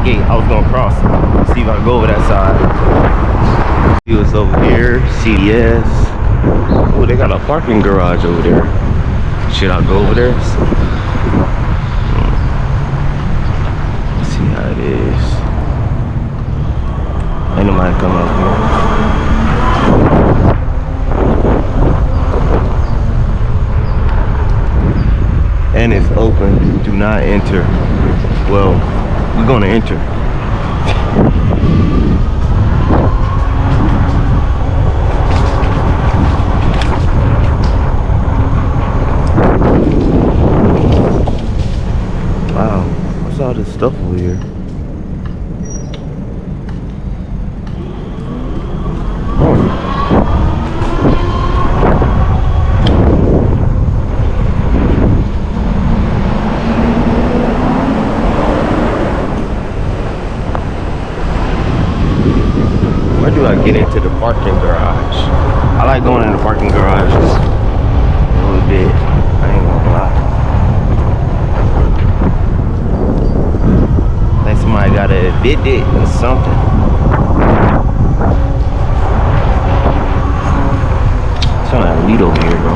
gate. I was gonna cross. See if I can go over that side. See what's over here. CDS. Oh, they got a parking garage over there. Should I go over there? Let's see how it is. Ain't nobody come up here. And it's open. Do not enter. Well, we're gonna enter. Wow, what's all this stuff over here? Where do I get into the parking garage? I like going in the parking garages a little bit. I ain't gonna lie. I think somebody gotta admit it or something. Somebody lead over here, bro.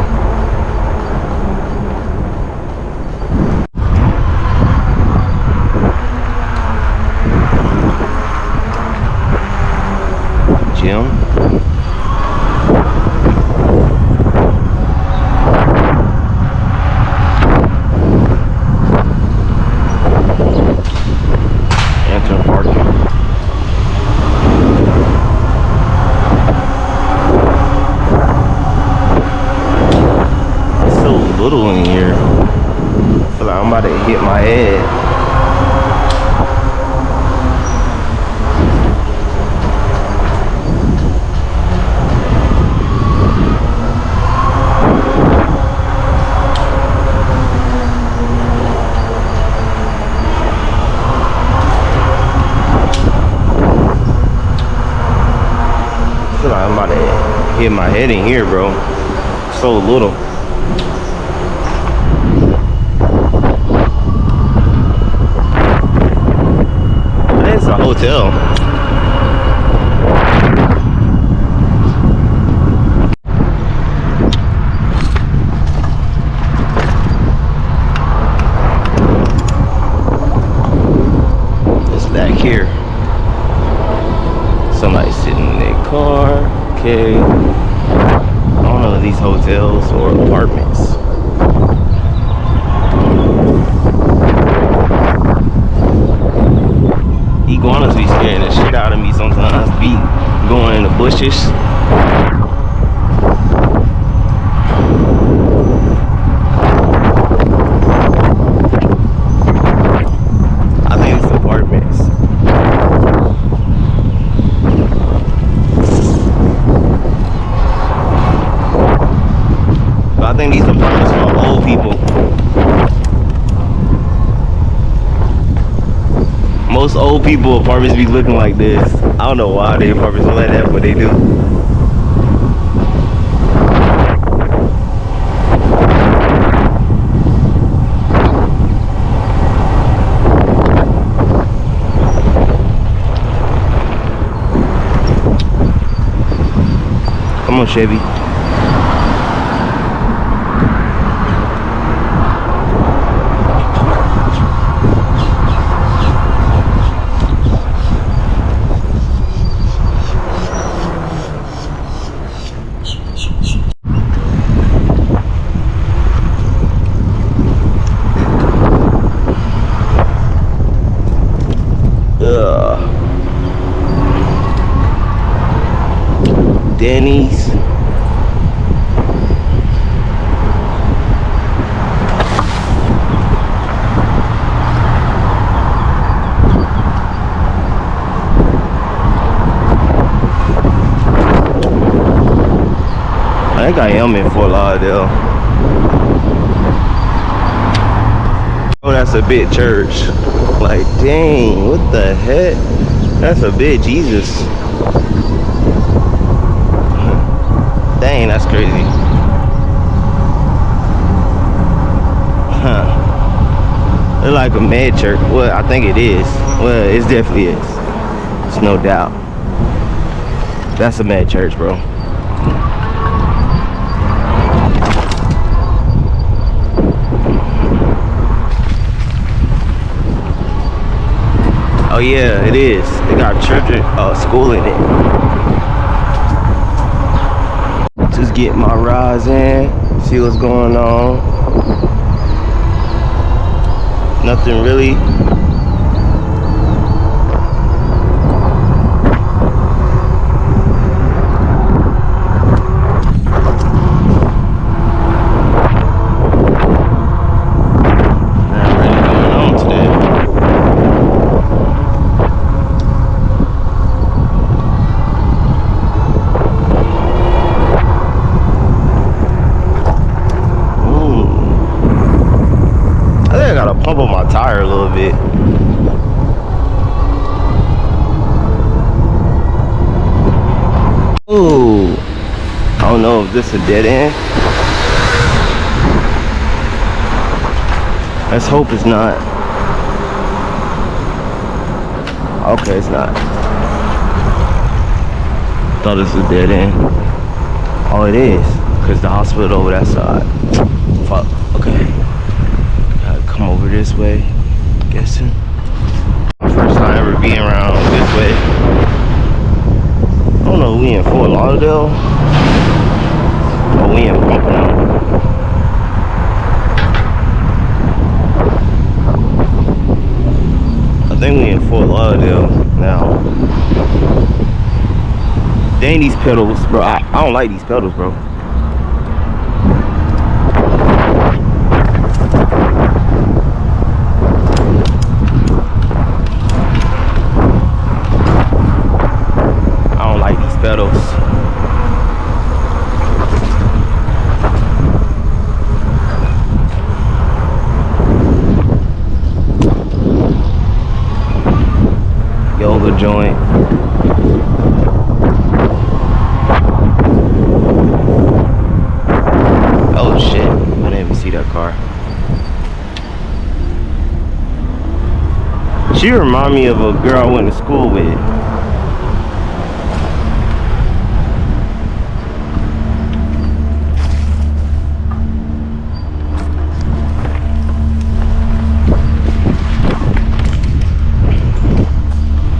Gym. Enter parking. It's so little in here. I feel like I'm about to hit my head. I'm about to hit my head in here, bro. So little. It's a hotel. It's back here. Somebody sitting in their car. Okay. I don't know if these hotels or apartments. Iguanas be scaring the shit out of me sometimes. Be going in the bushes. I think it's apartments. I think these apartments are for old people. Most old people apartments be looking like this. I don't know why the apartments look like that, but they do. Come on, Chevy. Denny's. I think I am in Fort Lauderdale. Oh, that's a big church. Like, dang, what the heck? That's a big Jesus. Dang, that's crazy. Huh. It's like a med church. Well, I think it is. Well, it definitely is. It's no doubt. That's a med church, bro. Oh yeah, it is. They got children, school in it. Just get my rides in, see what's going on. Nothing really. Pump on my tire a little bit. Ooh, I don't know if this is a dead end. Let's hope it's not. Okay, it's not. Thought this was a dead end. Oh, it is, because the hospital over that side. Fuck, okay. Come over this way, guessing. My first time ever being around this way. I don't know, we in Fort Lauderdale or we in Pompano. I think we in Fort Lauderdale now. Dang, these pedals, bro. I don't like these pedals, bro. Pedals. Yoga joint. Oh shit, I didn't even see that car. She remind me of a girl I went to school with.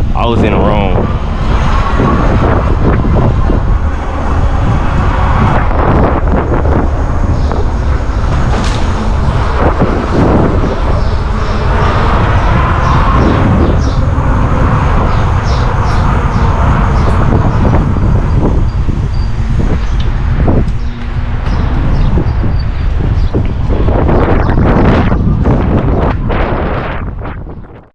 I was in the wrong.